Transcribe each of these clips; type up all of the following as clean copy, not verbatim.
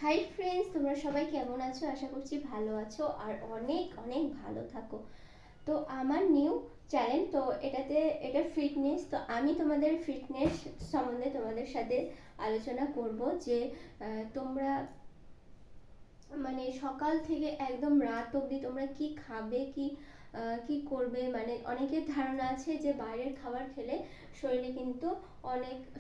Hi friends, তোমরা সবাই কেমন আছো? আশা করছি ভালো আছো আর অনেক অনেক ভালো থাকো। তো আমার নিউ চ্যানেল, তো এটা ফিটনেস। তো আমি তোমাদের ফিটনেস সম্বন্ধে তোমাদের সাথে আলোচনা করব যে তোমরা মানে সকাল থেকে একদম রাত অবধি তোমরা কি খাবে, কি করবে। মানে অনেকের ধারণা আছে যে বাইরের খাবার খেলে শরীরে কিন্তু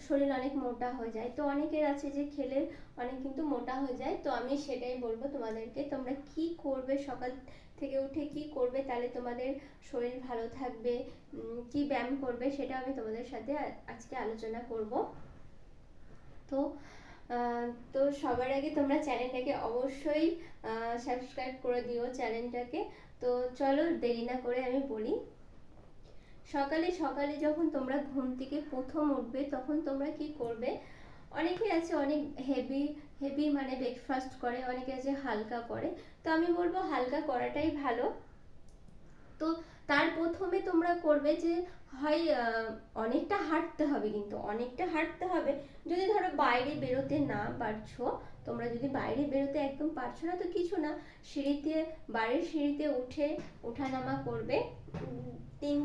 শরীর অনেক মোটা হয়ে যায়। তো অনেকের আছে যে খেলে অনেক কিন্তু মোটা হয়ে যায়। তো আমি সেটাই বলবো তোমাদেরকে, তোমরা কি করবে সকাল থেকে উঠে কি করবে, তাহলে তোমাদের শরীর ভালো থাকবে, কি ব্যায়াম করবে সেটা আমি তোমাদের সাথে আজকে আলোচনা করব। তো তো সবার আগে তোমরা চ্যানেলটাকে অবশ্যই সাবস্ক্রাইব করে দিও চ্যানেলটাকে। তো চলো দেরি না করে আমি বলি। সকালে সকালে যখন তোমরা ঘুম থেকে প্রথম উঠবে তখন তোমরা কি করবে। অনেকে আছে অনেক হেভি হেভি মানে ব্রেকফাস্ট করে, অনেকে আছে হালকা করে। তো আমি বলবো হালকা করাটাই ভালো। তো তার প্রথমে তোমরা করবে যে হয় অনেকটা হাঁটতে হবে, কিন্তু অনেকটা হাঁটতে হবে। যদি ধরো বাইরে বেরোতে না পারছো, তোমরা যদি বাইরে বেরোতে একদম পারছো না, তো কিছু না, সিঁড়িতে বাড়ির সিঁড়িতে উঠে ওঠানামা করবে,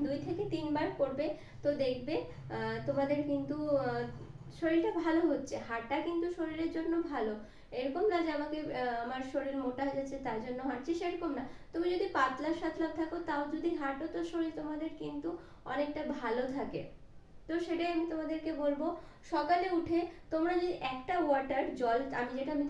2 থেকে 3 বার করবে। তো দেখবে তোমাদের কিন্তু শরীরটা ভালো হচ্ছে। হাঁটা কিন্তু শরীরের জন্য ভালো। এরকম না যে আমার শরীর মোটা হয়ে যাচ্ছে তার জন্য হাঁটছি, সেরকম না। তুমি যদি পাতলা সাতলা থাকো তাও যদি হাঁটো, তো শরীর তোমাদের কিন্তু অনেকটা ভালো থাকে। তো সেটাই আমি তোমাদেরকে বলবো। সকালে উঠে তোমরা যদি একটা ওয়াটার জল, আমি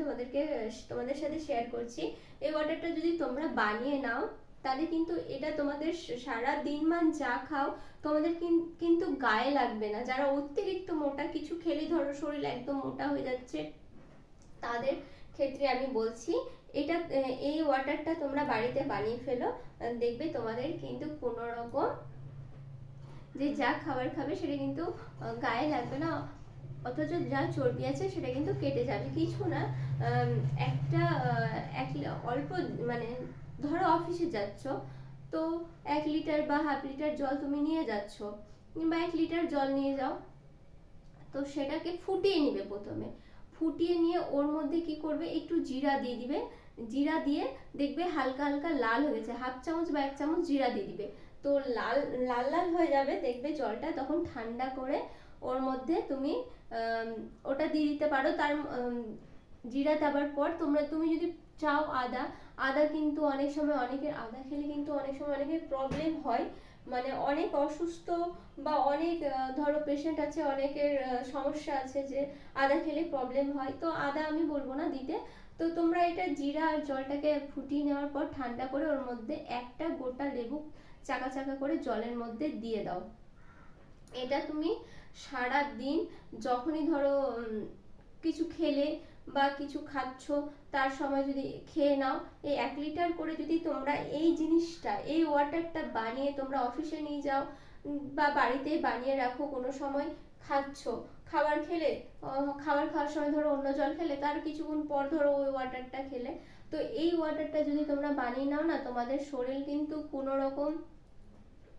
তোমাদের সাথে শেয়ার করছি, এই ওয়াটারটা যদি তোমরা বানিয়ে নাও, তাহলে কিন্তু এটা তোমাদের সারা দিন মান যা খাও তোমাদের কিন্তু গায়ে লাগবে না। যারা অতিরিক্ত মোটা, কিছু খেলে ধরো শরীর একদম মোটা হয়ে যাচ্ছে, তাদের ক্ষেত্রে আমি বলছি এটা, এই ওয়াটারটা তোমরা বাড়িতে বানিয়ে ফেলো। দেখবে তোমাদের কিন্তু কোনো রকম যে যা খাবার খাবে সেটা কিন্তু গায়ে লাগবে না, অথচ যা চর্বি আছে সেটা কিন্তু কেটে যাবে। কিছু না, একটা অল্প মানে ধরো অফিসে যাচ্ছ, তো 1 লিটার বা হাফ লিটার জল তুমি নিয়ে যাচ্ছ, কিংবা 1 লিটার জল নিয়ে যাও। তো সেটাকে ফুটিয়ে নিবে প্রথমে। ফুটিয়ে নিয়ে ওর মধ্যে কি করবে, একটু জিরা দিয়ে দিবে। জিরা দিয়ে দেখবে হালকা হালকা লাল হয়ে গেছে, 1/2 চামচ বা 1 চামচ জিরা দিয়ে দিবে। তো লাল লাল লাল হয়ে যাবে দেখবে জলটা, তখন ঠান্ডা করে ওর মধ্যে তুমি ওটা দিয়ে দিতে পারো। তার জিরা দেওয়ার পর তুমি যদি চাও আদা, আদা কিন্তু অনেক সময় অনেকের আদা খেলে কিন্তু অনেক সময় অনেকের প্রবলেম হয়, মানে অনেক অসুস্থ বা অনেক ধরো পেশেন্ট আছে, অনেকের সমস্যা আছে যে আদা খেলে প্রবলেম হয়। তো আদা আমি বলবো না দিতে। তো তোমরা এটা জিরা আর জলটাকে ফুটিয়ে নেওয়ার পর ঠান্ডা করে ওর মধ্যে একটা গোটা লেবু চাকা চাকা করে জলের মধ্যে দিয়ে দাও। এটা তুমি সারা দিন যখনই ধরো কিছু খেলে বা কিছু খাচ্ছ, তার সময় যদি খেয়ে নাও, এই 1 লিটার করে যদি তোমরা এই জিনিসটা, এই ওয়াটারটা বানিয়ে তোমরা অফিসে নিয়ে যাও, বা বাড়িতে বানিয়ে রাখো, কোনো সময় খাচ্ছ, খাবার খেলে, খাবার খাওয়ার সময় ধরো অন্য জল খেলে, তার কিছুক্ষণ পর ধরো ওই ওয়াটারটা খেলে, তো এই ওয়াটারটা যদি তোমরা বানিয়ে নাও না, তোমাদের শরীর কিন্তু কোনো রকম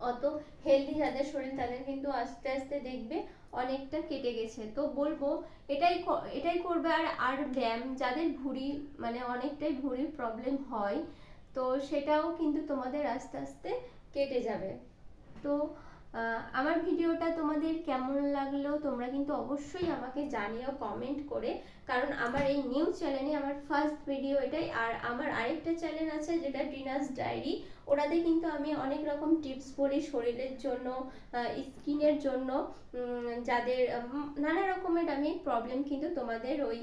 অত হেলদি যাদের শরীর তাদের কিন্তু আস্তে আস্তে দেখবে অনেকটা কেটে গেছে। তো বলবো এটাই করবে। আর ব্যায়াম, যাদের ভুঁড়ি মানে অনেকটাই ভুঁড়ির প্রবলেম হয়, তো সেটাও কিন্তু তোমাদের আস্তে আস্তে কেটে যাবে। তো আমার ভিডিওটা তোমাদের কেমন লাগলো তোমরা কিন্তু অবশ্যই আমাকে জানিও কমেন্ট করে, কারণ আমার এই নিউ চ্যানেলে আমার ফার্স্ট ভিডিও এটাই। আর আমার আরেকটা চ্যানেল আছে যেটা টিনাস ডায়েরি, ওটাতে কিন্তু আমি অনেক রকম টিপস বলি শরীরের জন্য, স্কিনের জন্য, যাদের নানা রকমের আমি প্রবলেম কিন্তু তোমাদের ওই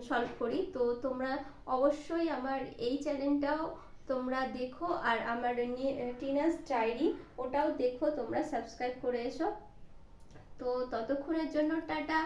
সলভ করি। তো তোমরা অবশ্যই আমার এই চ্যানেলটাও তোমরা দেখো, আর আমার টিনাস ডায়েরি ওটাও দেখো, তোমরা সাবস্ক্রাইব করে এসো। তো ততক্ষণের জন্য টাটা।